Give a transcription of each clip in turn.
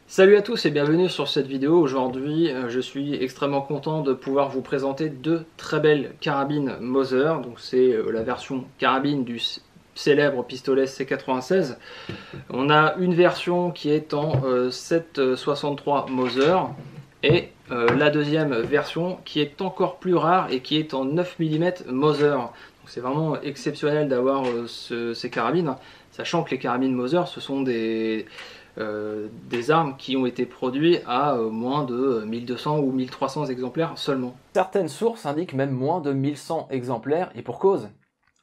Salut à tous et bienvenue sur cette vidéo. Aujourd'hui, je suis extrêmement content de pouvoir vous présenter deux très belles carabines Moser. Donc c'est la version carabine du célèbre pistolet C96. On a une version qui est en 7,63 Moser et la deuxième version qui est encore plus rare et qui est en 9 mm Moser. C'est vraiment exceptionnel d'avoir ces carabines, sachant que les carabines Moser ce sont des armes qui ont été produites à moins de 1200 ou 1300 exemplaires seulement. Certaines sources indiquent même moins de 1100 exemplaires, et pour cause.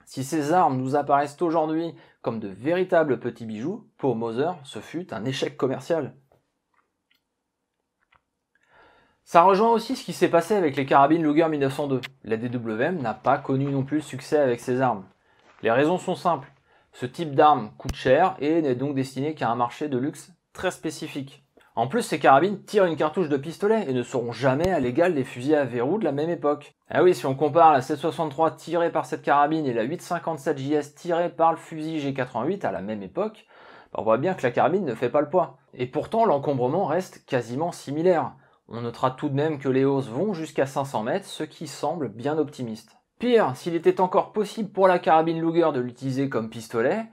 Si ces armes nous apparaissent aujourd'hui comme de véritables petits bijoux, pour Moser, ce fut un échec commercial. Ça rejoint aussi ce qui s'est passé avec les carabines Luger 1902. La DWM n'a pas connu non plus le succès avec ces armes. Les raisons sont simples. Ce type d'arme coûte cher et n'est donc destiné qu'à un marché de luxe très spécifique. En plus, ces carabines tirent une cartouche de pistolet et ne seront jamais à l'égal des fusils à verrou de la même époque. Ah oui, si on compare la 7,63 tirée par cette carabine et la 8,57 JS tirée par le fusil G88 à la même époque, on voit bien que la carabine ne fait pas le poids. Et pourtant, l'encombrement reste quasiment similaire. On notera tout de même que les hausses vont jusqu'à 500 mètres, ce qui semble bien optimiste. Pire, s'il était encore possible pour la carabine Luger de l'utiliser comme pistolet,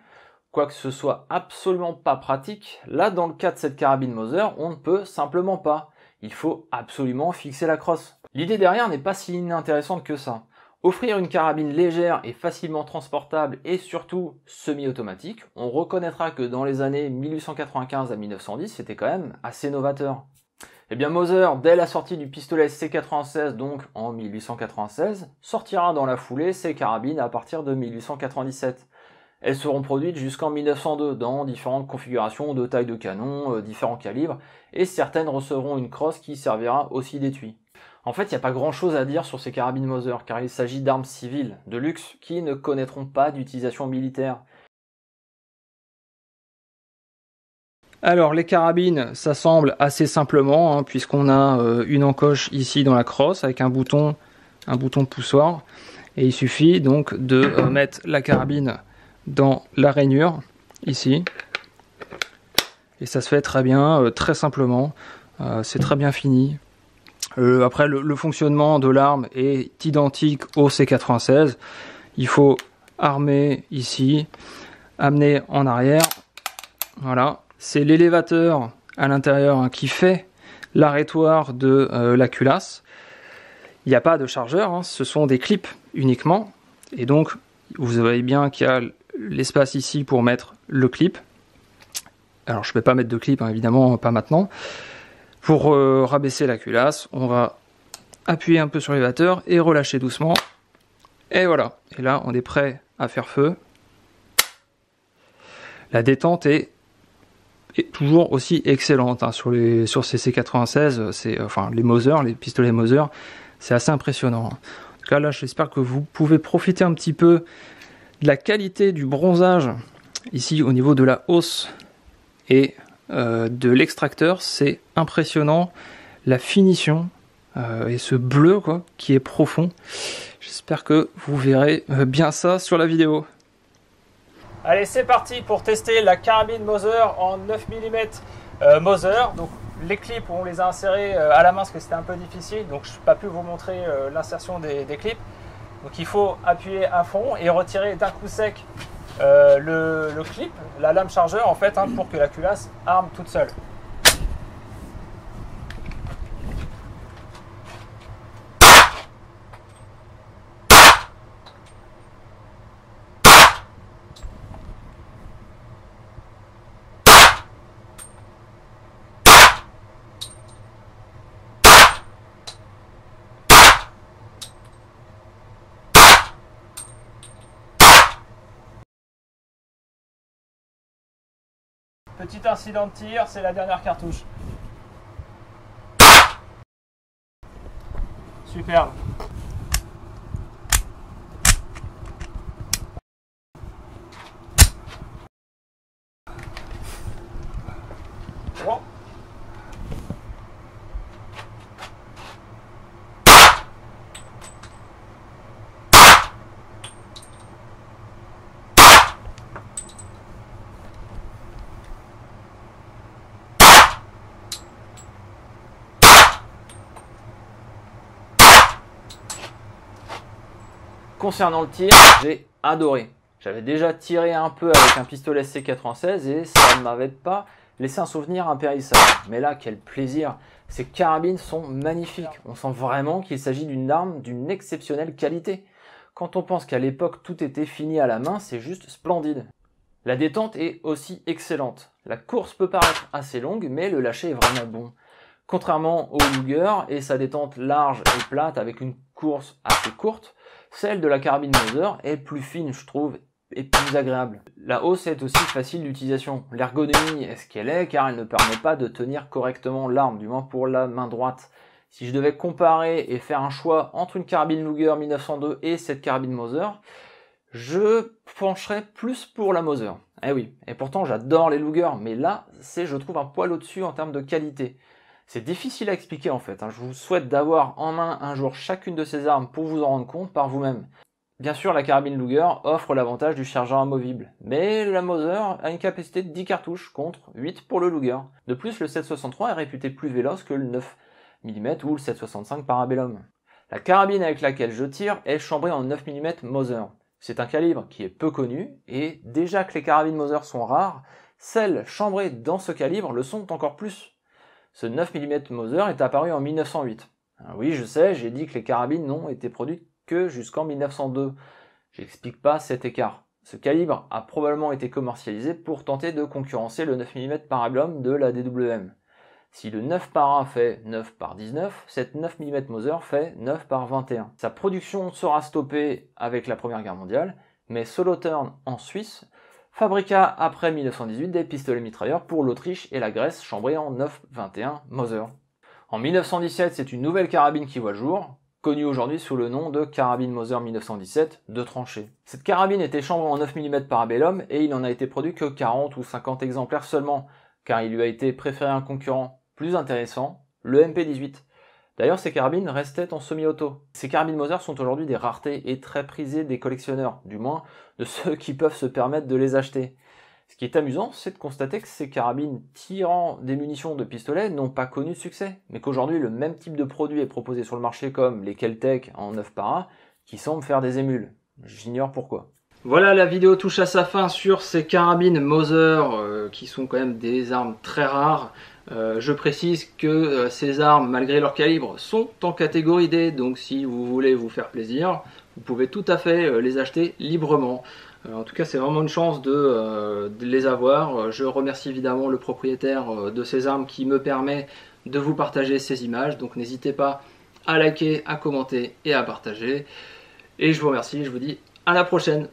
quoique ce soit absolument pas pratique, là dans le cas de cette carabine Moser, on ne peut simplement pas. Il faut absolument fixer la crosse. L'idée derrière n'est pas si inintéressante que ça. Offrir une carabine légère et facilement transportable et surtout semi-automatique, on reconnaîtra que dans les années 1895 à 1910, c'était quand même assez novateur. Eh bien Moser, dès la sortie du pistolet C96, donc en 1896, sortira dans la foulée ses carabines à partir de 1897. Elles seront produites jusqu'en 1902 dans différentes configurations de taille de canon, différents calibres, et certaines recevront une crosse qui servira aussi d'étui. En fait, il n'y a pas grand chose à dire sur ces carabines Moser, car il s'agit d'armes civiles, de luxe, qui ne connaîtront pas d'utilisation militaire. Alors les carabines s'assemblent assez simplement puisqu'on a une encoche ici dans la crosse avec un bouton poussoir et il suffit donc de mettre la carabine dans la rainure ici et ça se fait très bien, très simplement, c'est très bien fini. Après le fonctionnement de l'arme est identique au C96, il faut armer ici, amener en arrière, voilà. C'est l'élévateur à l'intérieur qui fait l'arrêtoire de la culasse. Il n'y a pas de chargeur, ce sont des clips uniquement. Et donc, vous voyez bien qu'il y a l'espace ici pour mettre le clip. Alors, je ne vais pas mettre de clip, évidemment, pas maintenant. Pour rabaisser la culasse, on va appuyer un peu sur l'élévateur et relâcher doucement. Et voilà. Et là, on est prêt à faire feu. La détente est toujours aussi excellente sur ces C96, enfin les Moser, les pistolets Moser, c'est assez impressionnant. En tout cas là, j'espère que vous pouvez profiter un petit peu de la qualité du bronzage ici au niveau de la hausse et de l'extracteur, c'est impressionnant, la finition et ce bleu qui est profond. J'espère que vous verrez bien ça sur la vidéo. Allez, c'est parti pour tester la carabine Moser en 9 mm Moser. Donc les clips, on les a insérés à la main parce que c'était un peu difficile, donc je n'ai pas pu vous montrer l'insertion des clips. Donc il faut appuyer à fond et retirer d'un coup sec le clip, la lame chargeur en fait, pour que la culasse arme toute seule. Petit incident de tir, c'est la dernière cartouche. Superbe. Bon. Concernant le tir, j'ai adoré. J'avais déjà tiré un peu avec un pistolet SC96 et ça ne m'avait pas laissé un souvenir impérissable. Mais là, quel plaisir! Ces carabines sont magnifiques. On sent vraiment qu'il s'agit d'une arme d'une exceptionnelle qualité. Quand on pense qu'à l'époque tout était fini à la main, c'est juste splendide. La détente est aussi excellente. La course peut paraître assez longue, mais le lâcher est vraiment bon. Contrairement au Luger et sa détente large et plate avec une course assez courte, celle de la carabine Mauser est plus fine, je trouve, et plus agréable. La hausse est aussi facile d'utilisation. L'ergonomie est ce qu'elle est car elle ne permet pas de tenir correctement l'arme, du moins pour la main droite. Si je devais comparer et faire un choix entre une carabine Luger 1902 et cette carabine Mauser, je pencherais plus pour la Mauser. Eh oui, et pourtant j'adore les Luger, mais là, c'est je trouve un poil au-dessus en termes de qualité. C'est difficile à expliquer en fait, je vous souhaite d'avoir en main un jour chacune de ces armes pour vous en rendre compte par vous-même. Bien sûr, la carabine Luger offre l'avantage du chargeur amovible, mais la Mauser a une capacité de 10 cartouches contre 8 pour le Luger. De plus, le 7.63 est réputé plus véloce que le 9 mm ou le 7.65 Parabellum. La carabine avec laquelle je tire est chambrée en 9 mm Mauser. C'est un calibre qui est peu connu, et déjà que les carabines Mauser sont rares, celles chambrées dans ce calibre le sont encore plus. Ce 9 mm Mauser est apparu en 1908. Alors oui, je sais, j'ai dit que les carabines n'ont été produites que jusqu'en 1902. J'explique pas cet écart. Ce calibre a probablement été commercialisé pour tenter de concurrencer le 9 mm Parabellum de la DWM. Si le 9 par 1 fait 9 par 19, cette 9 mm Mauser fait 9 par 21. Sa production sera stoppée avec la Première Guerre mondiale, mais Solothurn en Suisse fabriqua après 1918 des pistolets mitrailleurs pour l'Autriche et la Grèce chambrés en 9,21 Mauser. En 1917, c'est une nouvelle carabine qui voit le jour, connue aujourd'hui sous le nom de carabine Mauser 1917 de tranchée. Cette carabine était chambrée en 9 mm Parabellum et il n'en a été produit que 40 ou 50 exemplaires seulement, car il lui a été préféré un concurrent plus intéressant, le MP18. D'ailleurs, ces carabines restaient en semi-auto. Ces carabines Mauser sont aujourd'hui des raretés et très prisées des collectionneurs, du moins de ceux qui peuvent se permettre de les acheter. Ce qui est amusant, c'est de constater que ces carabines tirant des munitions de pistolet n'ont pas connu de succès, mais qu'aujourd'hui le même type de produit est proposé sur le marché comme les Kel-Tec en 9 par 1, qui semblent faire des émules. J'ignore pourquoi. Voilà, la vidéo touche à sa fin sur ces carabines Mauser, qui sont quand même des armes très rares. Je précise que ces armes, malgré leur calibre, sont en catégorie D, donc si vous voulez vous faire plaisir, vous pouvez tout à fait les acheter librement. En tout cas, c'est vraiment une chance de les avoir. Je remercie évidemment le propriétaire de ces armes qui me permet de vous partager ces images, donc n'hésitez pas à liker, à commenter et à partager. Et je vous remercie, je vous dis à la prochaine.